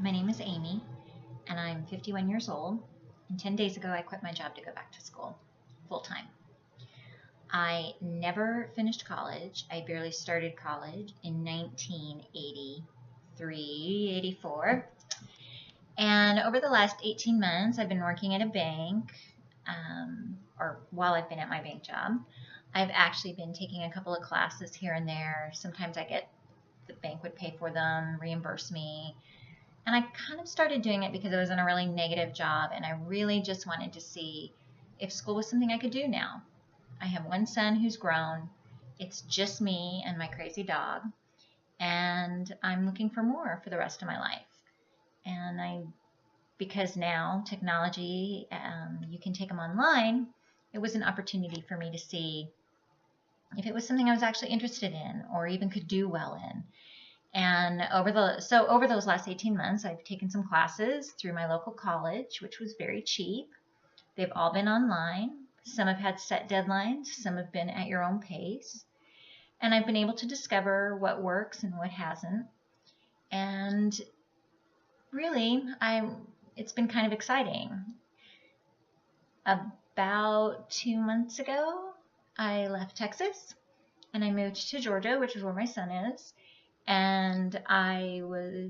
My name is Amy, and I'm 51 years old. And 10 days ago, I quit my job to go back to school full time. I never finished college. I barely started college in 1983, 84. And over the last 18 months, I've been working at a bank, or while I've been at my bank job. I've actually been taking a couple of classes here and there. Sometimes the bank would pay for them, reimburse me. And I kind of started doing it because I was in a really negative job, and I really just wanted to see if school was something I could do now. I have one son who's grown. It's just me and my crazy dog, and I'm looking for more for the rest of my life. And because now technology, you can take them online, it was an opportunity for me to see if it was something I was actually interested in or even could do well in. And over those last 18 months, I've taken some classes through my local college, which was very cheap. They've all been online. Some have had set deadlines. Some have been at your own pace. And I've been able to discover what works and what hasn't. And really, it's been kind of exciting. About 2 months ago, I left Texas and I moved to Georgia, which is where my son is. And I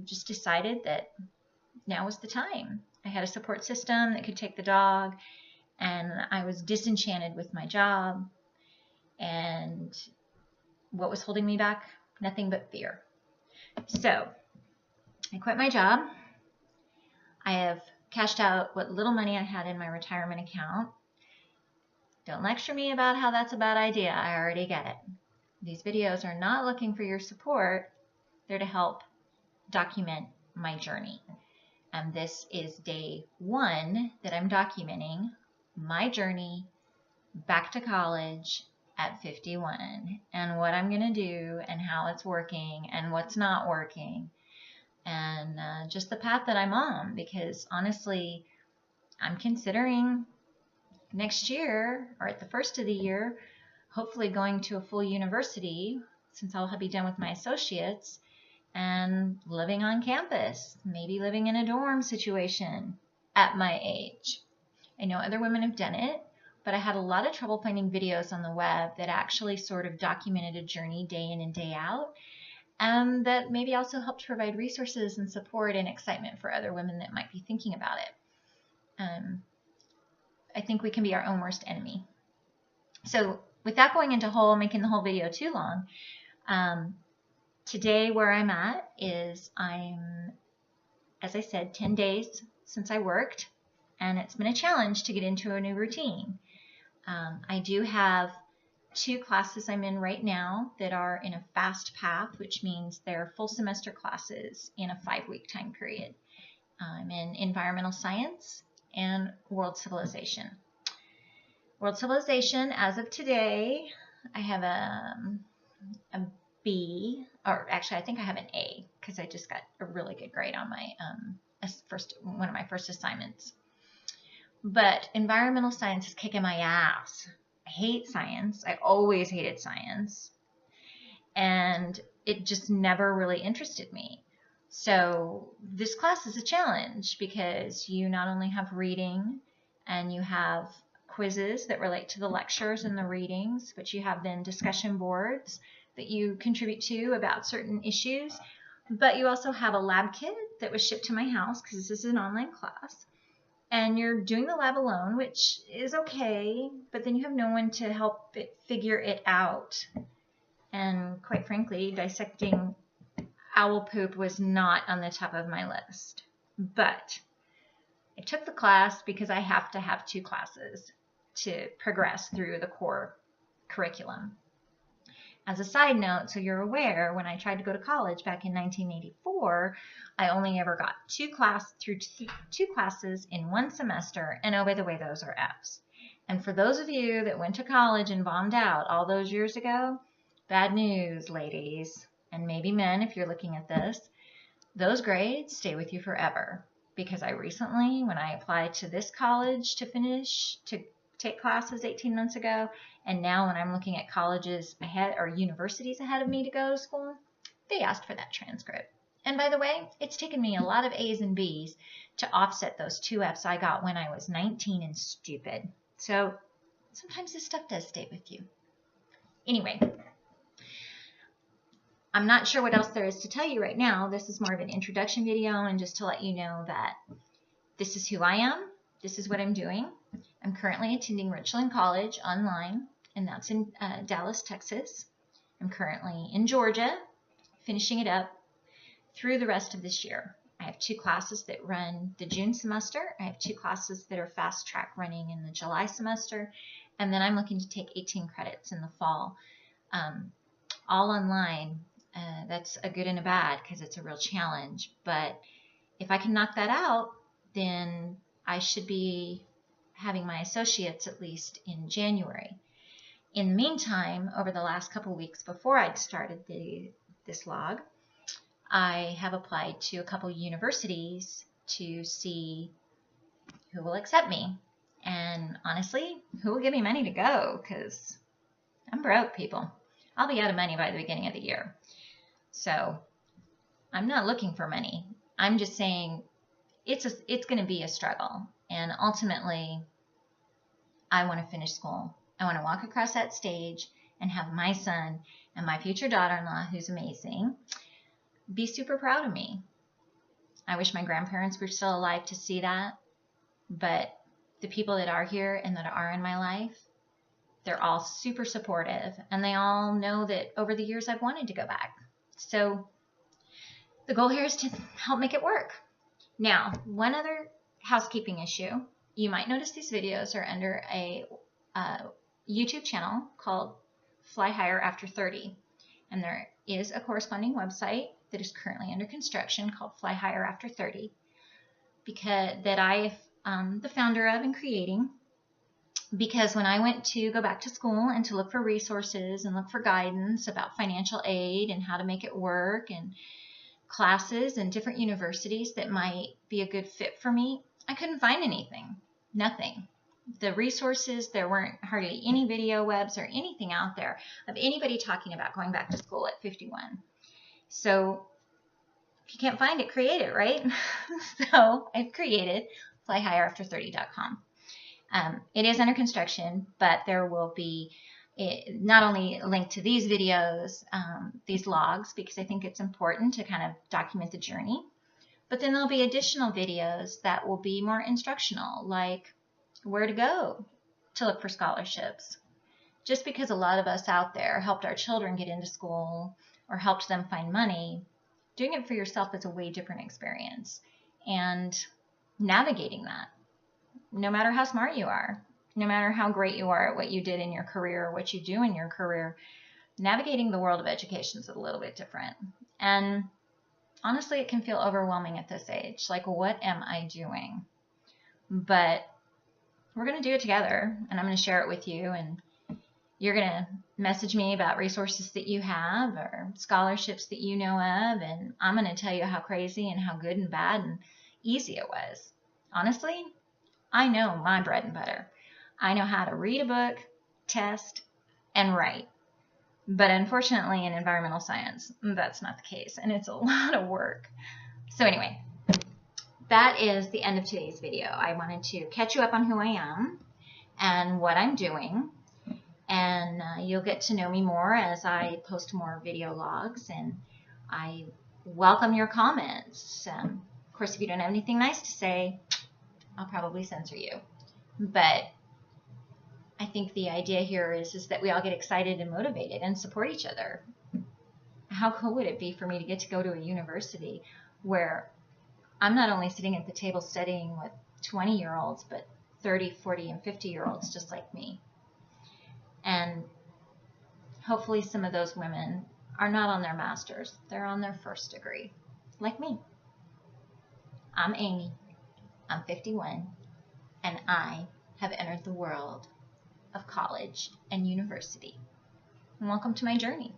just decided that now was the time. I had a support system that could take the dog, and I was disenchanted with my job. And what was holding me back? Nothing but fear. So I quit my job. I have cashed out what little money I had in my retirement account. Don't lecture me about how that's a bad idea. I already get it. These videos are not looking for your support. They're to help document my journey. And this is day 1 that I'm documenting my journey back to college at 51 and what I'm going to do and how it's working and what's not working and just the path that I'm on, because honestly, I'm considering next year or at the first of the year, hopefully going to a full university since I'll be done with my associates, and living on campus, maybe living in a dorm situation at my age. I know other women have done it, but I had a lot of trouble finding videos on the web that actually sort of documented a journey day in and day out, and that maybe also helped provide resources and support and excitement for other women that might be thinking about it. I think we can be our own worst enemy. So without going into making the whole video too long, today where I'm at is as I said, 10 days since I worked, and it's been a challenge to get into a new routine. I do have 2 classes I'm in right now that are in a fast path, which means they're full semester classes in a 5-week time period. I'm in environmental science and world civilization. World civilization, as of today, I have a B, or actually I think I have an A, because I just got a really good grade on my one of my first assignments. But environmental science is kicking my ass. I hate science. I always hated science. And it just never really interested me. So this class is a challenge because you not only have reading and you have quizzes that relate to the lectures and the readings, but you have then discussion boards that you contribute to about certain issues. But you also have a lab kit that was shipped to my house because this is an online class. And you're doing the lab alone, which is okay, but then you have no one to help figure it out. And quite frankly, dissecting owl poop was not on the top of my list. But I took the class because I have to have 2 classes to progress through the core curriculum. As a side note, so you're aware, when I tried to go to college back in 1984, I only ever got 2 classes in 1 semester, and oh, by the way, those are Fs. And for those of you that went to college and bombed out all those years ago, bad news, ladies, and maybe men if you're looking at this, those grades stay with you forever. Because I recently, when I applied to this college to take classes 18 months ago, and now when I'm looking at colleges ahead or universities ahead of me to go to school, they asked for that transcript. And by the way, it's taken me a lot of A's and B's to offset those 2 F's I got when I was 19 and stupid. So sometimes this stuff does stay with you. Anyway, I'm not sure what else there is to tell you right now. This is more of an introduction video and just to let you know that this is who I am. This is what I'm doing. I'm currently attending Richland College online, and that's in Dallas, Texas. I'm currently in Georgia, finishing it up through the rest of this year. I have 2 classes that run the June semester. I have 2 classes that are fast track running in the July semester. And then I'm looking to take 18 credits in the fall, all online. That's a good and a bad because it's a real challenge. But if I can knock that out, then I should be having my associates at least in January. In the meantime, over the last couple weeks before I'd started this log, I have applied to a couple universities to see who will accept me. And honestly, who will give me money to go? Because I'm broke, people. I'll be out of money by the beginning of the year. So I'm not looking for money. I'm just saying it's going to be a struggle. And ultimately, I want to finish school. I want to walk across that stage and have my son and my future daughter-in-law, who's amazing, be super proud of me. I wish my grandparents were still alive to see that, but the people that are here and that are in my life, they're all super supportive, and they all know that over the years I've wanted to go back. So the goal here is to help make it work. Now, one other housekeeping issue. You might notice these videos are under a YouTube channel called Fly Higher After 30, and there is a corresponding website that is currently under construction called Fly Higher After 30, that I am the founder of and creating, because when I went to go back to school and to look for resources and look for guidance about financial aid and how to make it work and classes and different universities that might be a good fit for me, I couldn't find anything. Nothing. The resources, there weren't hardly any video webs or anything out there of anybody talking about going back to school at 51. So if you can't find it, create it, right? So I've created flyhigherafter30.com. It is under construction, but there will be not only a link to these videos, these logs, because I think it's important to kind of document the journey, but then there'll be additional videos that will be more instructional, like where to go to look for scholarships. Just because a lot of us out there helped our children get into school or helped them find money, doing it for yourself is a way different experience. And navigating that, no matter how smart you are, no matter how great you are at what you did in your career or what you do in your career, navigating the world of education is a little bit different. And honestly, it can feel overwhelming at this age. Like, what am I doing? But we're going to do it together, and I'm going to share it with you, and you're going to message me about resources that you have or scholarships that you know of, and I'm going to tell you how crazy and how good and bad and easy it was. Honestly, I know my bread and butter. I know how to read a book, test, and write. But unfortunately, in environmental science, that's not the case, and it's a lot of work. So anyway, that is the end of today's video. I wanted to catch you up on who I am and what I'm doing, and you'll get to know me more as I post more video logs, and I welcome your comments. Of course, if you don't have anything nice to say, I'll probably censor you. But I think the idea here is that we all get excited and motivated and support each other. How cool would it be for me to get to go to a university where I'm not only sitting at the table studying with 20-year-olds, but 30, 40, and 50-year-olds just like me. And hopefully some of those women are not on their master's. They're on their first degree, like me. I'm Amy. I'm 51, and I have entered the world of college and university. And welcome to my journey.